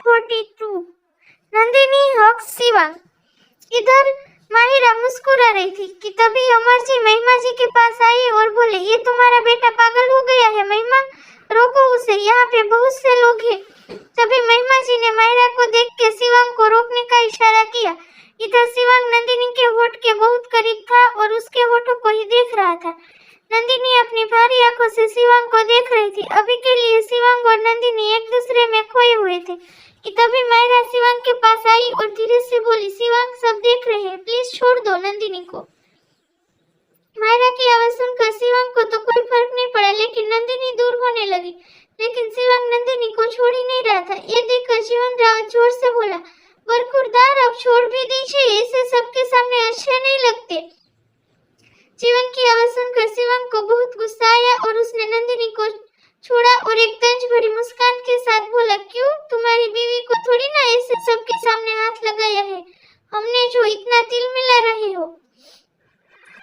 42। नंदिनी हक शिवांग। इधर माहिरा मुस्कुरा रही थी कि तभी अमर जी महिमा जी के पास आई और बोले, ये तुम्हारा बेटा पागल हो गया है महिमा, रोको उसे, यहाँ पे बहुत से लोग हैं। तभी महिमा जी ने माहिरा को देख के शिवांग को रोकने का इशारा किया। इधर शिवांग नंदिनी के होठ के बहुत करीब था और उसके होठों को ही देख रहा था। नंदिनी अपनी भारी आंखों से शिवांग को देख रही थी। अभी के लिए शिवांग और नंदिनी एक दूसरे में खोए हुए थे कि तभी माहिरा शिवांग के पास आई और धीरे से बोली, शिवांग सब देख रहे हैं, प्लीज छोड़ दो नंदिनी को। माहिरा की आवाज सुनकर शिवांग को तो कोई फर्क नहीं पड़ा, लेकिन नंदिनी दूर होने लगी। लेकिन शिवांग नंदिनी को छोड़ ही नहीं रहा था। ये देखकर जीवन रावत जोर से बोला, बरखुरदार अब छोड़ भी दीजिए, इसे सबके सामने अच्छे नहीं लगते। जीवन की आवाज सुनकर शिवांग को बहुत गुस्सा आया और उसने नंदिनी को छोड़ा और एक तंज भरी मुस्कान के साथ बोला, क्यों, तुम्हारी बीवी को थोड़ी ना ऐसे सबके सामने हाथ लगाया है, हमने जो इतना तिल मिला रहे हो।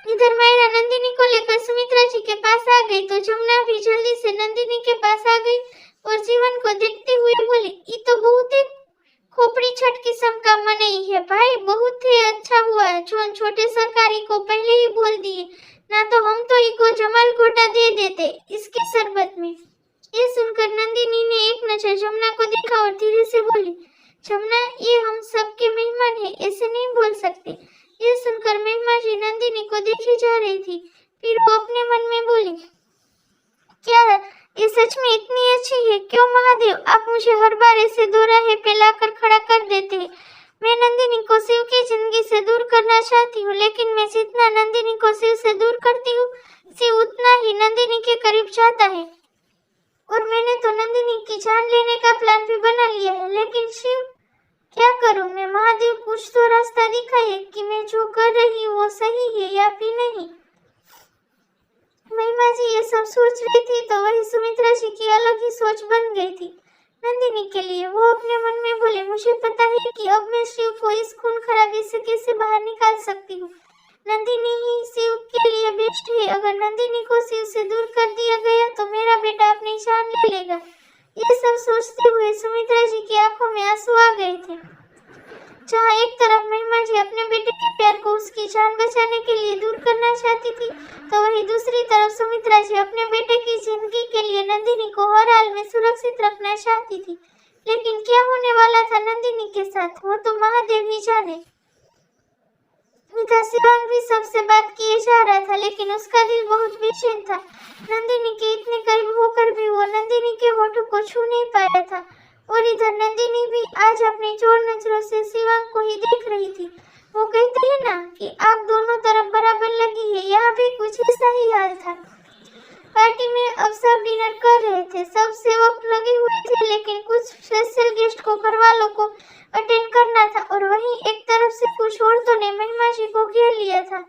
इधर माहिरा नंदिनी को लेकर सुमित्रा जी के पास आ गई तो जमुना भी जल्दी से नंदिनी के पास आ गई और जीवन को देखते हुए बोली, ये तो बहुत ही खोपड़ी छठ किस्म का मनई है भाई, बहुत ही अच्छा हुआ जो छोटे सरकारी को पहले ही बोल दिए, ना तो हम तो इको जमाल घोटा दे देते इसके शरबत में। ये सुनकर नंदिनी ने एक नजर जमुना को देखा और धीरे से बोली, जमुना ये हम सबके मेहमान है, ऐसे नहीं बोल सकते। ये सुनकर महिमा जी नंदिनी को देखी जा रही थी। फिर वो अपने मन में बोली, क्या ये सच में इतनी अच्छी है? क्यों महादेव, आप मुझे हर बार ऐसे दो राहें पे लाकर खड़ा कर देते हैं। मैं नंदिनी को शिव की जिंदगी से दूर करना चाहती हूँ, लेकिन मैं जितना नंदिनी को शिव से दूर करती हूँ, शिव उतना ही नंदिनी के करीब चाहता है। और मैंने तो नंदिनी की जान लेने का प्लान भी बना लिया है, लेकिन शिव क्या करूं मैं? महादेव कुछ तो रास्ता दिखाइए कि मैं जो कर रही हूँ वो सही है या फिर नहीं। महिमा जी ये सब सोच रही थी तो वही सुमित्रा जी की अलग ही सोच बन गई थी नंदिनी के लिए। वो अपने मन में बोले, मुझे पता है कि अब मैं शिव को इस खून खराबे से कैसे बाहर निकाल सकती हूँ। नंदिनी ही शिव के लिए बेस्ट है। अगर नंदिनी को शिव से दूर कर दिया गया तो मेरा बेटा अपनी जान ले लेगा। ये सब सोचते हुए सुमित्रा जी की आंखों में आंसू आ गए थे। जहाँ एक तरफ महिमा जी अपने बेटे के प्यार को उसकी जान बचाने के लिए दूर करना चाहती थी, तो वहीं दूसरी तरफ सुमित्रा जी अपने बेटे की जिंदगी के लिए नंदिनी को हर हाल में सुरक्षित रखना चाहती थी। लेकिन क्या होने वाला था नंदिनी के साथ, वो तो महादेव ही जाने। इधर शिवांग भी सबसे बात किए जा रहा था, लेकिन उसका दिल बहुत बेचैन था। नंदिनी के इतने करीब होकर भी वो नंदिनी के होठों को छू नहीं पाया था। और इधर नंदिनी भी आज अपनी चोर नजरों से शिवांग को ही देख रही थी। वो कहते हैं ना कि आग दोनों तरफ बराबर लगी है, यहाँ भी कुछ ऐसा ही हाल था। पार्टी में अब सब डिनर कर रहे थे, सब सेवक लगे हुए थे, लेकिन कुछ स्पेशल गेस्ट को घर वालों को अटेंड करना था। और वहीं एक तरफ से कुछ औरतों ने महिमा जी को घेर लिया था।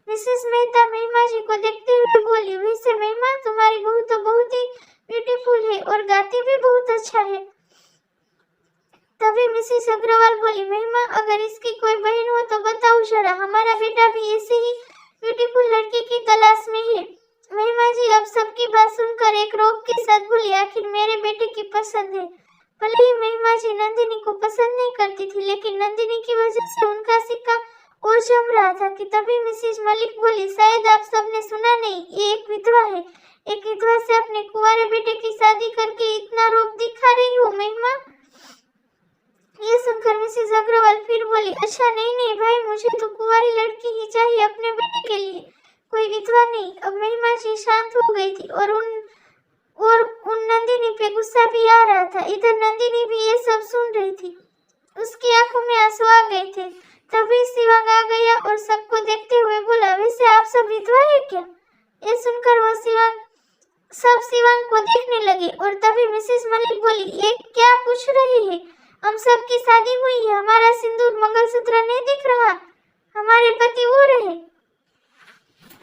मिसेस मेहता महिमा जी को देखते हुए बोली, वैसे महिमा तुम्हारी बहू तो बहुत ही ब्यूटीफुल है और गाती भी बहुत अच्छा है। तभी मिसेस अग्रवाल बोली, महिमा अगर इसकी कोई बहन हो तो बताओ जरा, हमारा बेटा भी ऐसे ही ब्यूटीफुल लड़की की तलाश में है। महिमा जी अब सबकी बात सुनकर एक रोब के साथ बोली, आखिर मेरे बेटे की पसंद है। भले ही महिमा जी नंदिनी को पसंद नहीं करती थी, लेकिन नंदिनी की वजह से उनका सिक्का और जम रहा था कि तभी मिसेस मलिक बोली, शायद आप सबने सुना नहीं, ये एक विधवा है। एक विधवा से अपने कुंवारे बेटे की शादी करके इतना रोब दिखा रही हो महिमा। ये सुनकर मिसेस अग्रवाल फिर बोली, अच्छा नहीं भाई, मुझे तो कुंवारी लड़की ही चाहिए अपने बेटे के लिए, कोई विधवा नहीं। अब महिमा जी शांत हो गई थी और उन नंदिनी पे गुस्सा भी आ रहा था। इधर नंदिनी भी ये सब सुन रही थी, उसकी आंखों में आंसू आ गए थे। तभी शिवांग आ गया और सबको देखते हुए बोला, वैसे आप सब विधवा है क्या? ये सुनकर वो शिवांग को देखने लगे और तभी मिसेस मलिक बोली, ये क्या पूछ रही है? हम सब की शादी हुई है, हमारा सिंदूर मंगलसूत्र नहीं दिख रहा, हमारे पति वो रहे।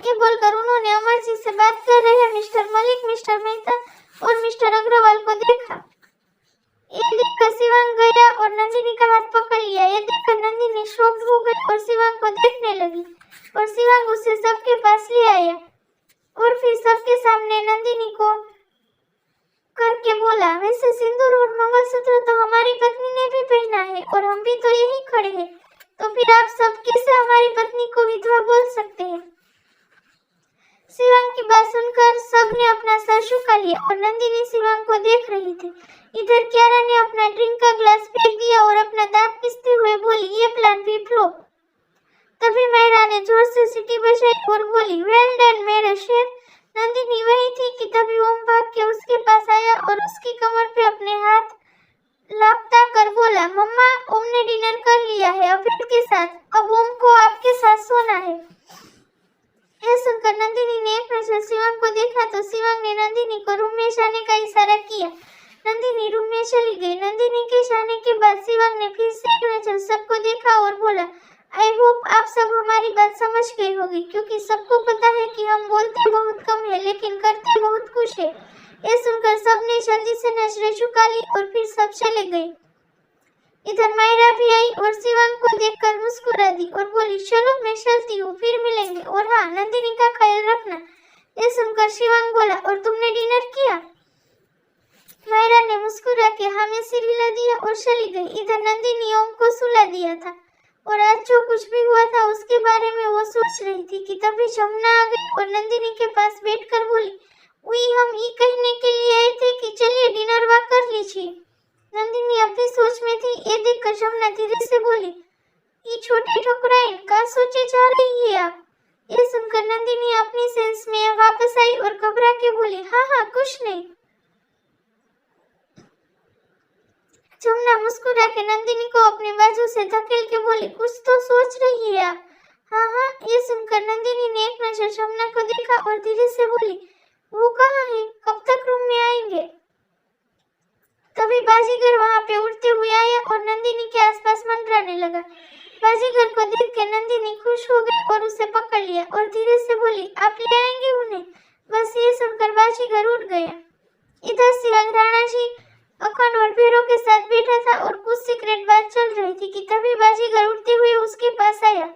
ये बोलकर उन्होंने अमर जी से बात कर रहे मिस्टर मलिक, मिस्टर मेहता और मिस्टर अग्रवाल को देखा। ये देखकर शिवांग गया और नंदिनी का हाथ पकड़ लिया। ये देखकर नंदिनी शॉक्ड हो गई और शिवांग को देखने लगी और शिवांग उसे सबके पास ले आया और फिर सबके सामने नंदिनी को करके बोला, वैसे सिंदूर और मंगलसूत्र तो हमारी पत्नी ने और हम भी तो यही खड़े हैं, तो फिर आप सब कैसे हमारी पत्नी को विधवा बोल सकते हैं? शिवांग की बात सुनकर सबने अपना सर झुका लिया और नंदिनी शिवांग को देख रही थी। इधर कियारा ने अपना ड्रिंक का ग्लास फेंक दिया और अपना दांत पिसते हुए बोली, ये प्लान भी फ्लॉप। तभी मायरा ने जोर से सीटी बजाई और बोली, वेल डन मेरे शेर। नंदिनी वही थी कि तभी ओम भाग के उसके पास आया और उसकी कमर पे अपने हाथ लापता कर बोला, मम्मा ओम ने डिनर कर लिया है अभित के साथ, अब ओम को आपके साथ सोना है। यह सुनकर नंदिनी ने एक नजर शिवांग को देखा तो शिवांग ने नंदिनी को रूम में जाने का इशारा किया। नंदिनी रूम में चली गई। नंदिनी के जाने के बाद शिवांग ने फिर से एक नजर सबको देखा और बोला, आई होप आप सब हमारी बात समझ गए होगी, क्योंकि सबको पता है कि हम बोलते बहुत कम है लेकिन करते बहुत कुछ है। यह सुनकर सबने जल्दी से नजरें झुका ली और फिर सब चले गए। इधर मायरा भी आई और शिवांग को देखकर मुस्कुरा दी और बोली, चलो मैं चलती हूँ, फिर मिलेंगे, और हाँ नंदिनी का ख्याल रखना। ये सुनकर शिवांग बोला, और तुमने डिनर किया? मायरा ने मुस्कुरा के हाँ में सिर हिला दिया और चली गई। इधर नंदिनी ओम को सुला दिया था और आज जो कुछ भी हुआ था उसके बारे में वो सोच रही थी कि तभी जमुना आ गई और नंदिनी के पास बैठकर बोली, हम ये कहने के लिए आए थे कि चलिए डिनर वहाँ कर लीजिए। नंदिनी अपनी सोच में थी। ये देखकर जमुना धीरे से बोली, ये छोटी ठुकराइन का सोचे जा रही है आप? ये सुनकर नंदिनी अपनी सेंस में वापस आई और घबरा के बोली, हाँ कुछ नहीं। जमुना मुस्कुरा के नंदिनी को अपने बाजू से धकेल के बोली, कुछ तो सोच रही है आप? हाँ। ये सुनकर नंदिनी ने एक नजर जमुना को देखा और धीरे से बोली, वो कहाँ है, कब तक रूम में आएंगे? तभी बाजीगर वहाँ पे उड़ते हुए आया और नंदिनी के आसपास मंडराने लगा। बाजीगर को देख के नंदिनी खुश हो गई और उसे पकड़ लिया और धीरे से बोली, आप ले आएंगे उन्हें? बस ये सुनकर बाजीगर उड़ गया। इधर शिवांग राणा जी अखंड और भैरव के साथ बैठा था और कुछ सीक्रेट बात चल रही थी कि तभी बाजीगर उड़ते हुए उसके पास आया।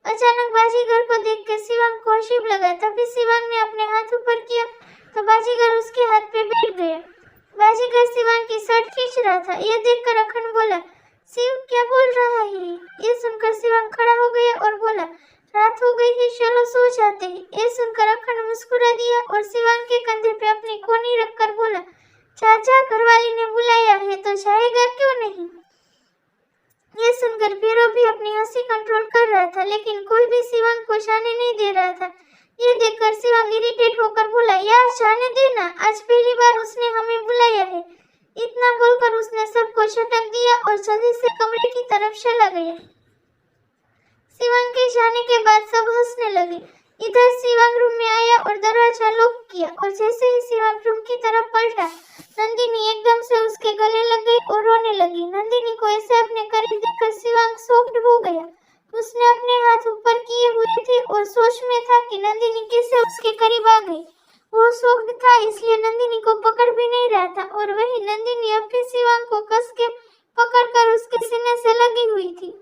अचानक बाजीगर को देख के शिवांग को अजीब लगा। तभी शिवांग ने अपने हाथ ऊपर किया तो बाजीगर उसके हाथ पे बैठ गया। बाजीगर शिवांग की शर्ट खींच रहा था। यह देखकर अखंड बोला, शिव क्या बोल रहा है? ये सुनकर शिवांग खड़ा हो गया और बोला, रात हो गई है, चलो सो जाते हैं। ये सुनकर अखंड मुस्कुरा दिया और शिवांग के कंधे पे अपनी कोहनी रखकर बोला, चाचा घरवाली ने बुलाया है तो जाएगा क्यों नहीं? ये सुनकर भैरव भी अपनी हंसी कंट्रोल कर रहा था लेकिन कोई भी शिवांग को जाने नहीं दे रहा था। ये देखकर शिवांग इरिटेट होकर बोला, यार जाने देना, आज पहली बार उसने हमें बुलाया है। इतना बोलकर उसने सबको झटक दिया और जल्दी से कमरे की तरफ चला गया। शिवांग के जाने के बाद सब हंसने लगे। इधर शिवांग रूम में आया और दरवाजा लॉक किया और जैसे ही शिवांग रूम की तरफ पलटा, नंदिनी एकदम से उसके गले लग गई और रोने लगी। नंदिनी को ऐसे अपने करीब देखकर शिवांग शॉक्ड हो गया। उसने अपने हाथ ऊपर किए हुए थे और सोच में था कि नंदिनी कैसे उसके करीब आ गई। वो शॉक्ड था इसलिए नंदिनी को पकड़ भी नहीं रहा था और वही नंदिनी अब भी शिवांग को कस के पकड़कर उसके सीने से लगी हुई थी।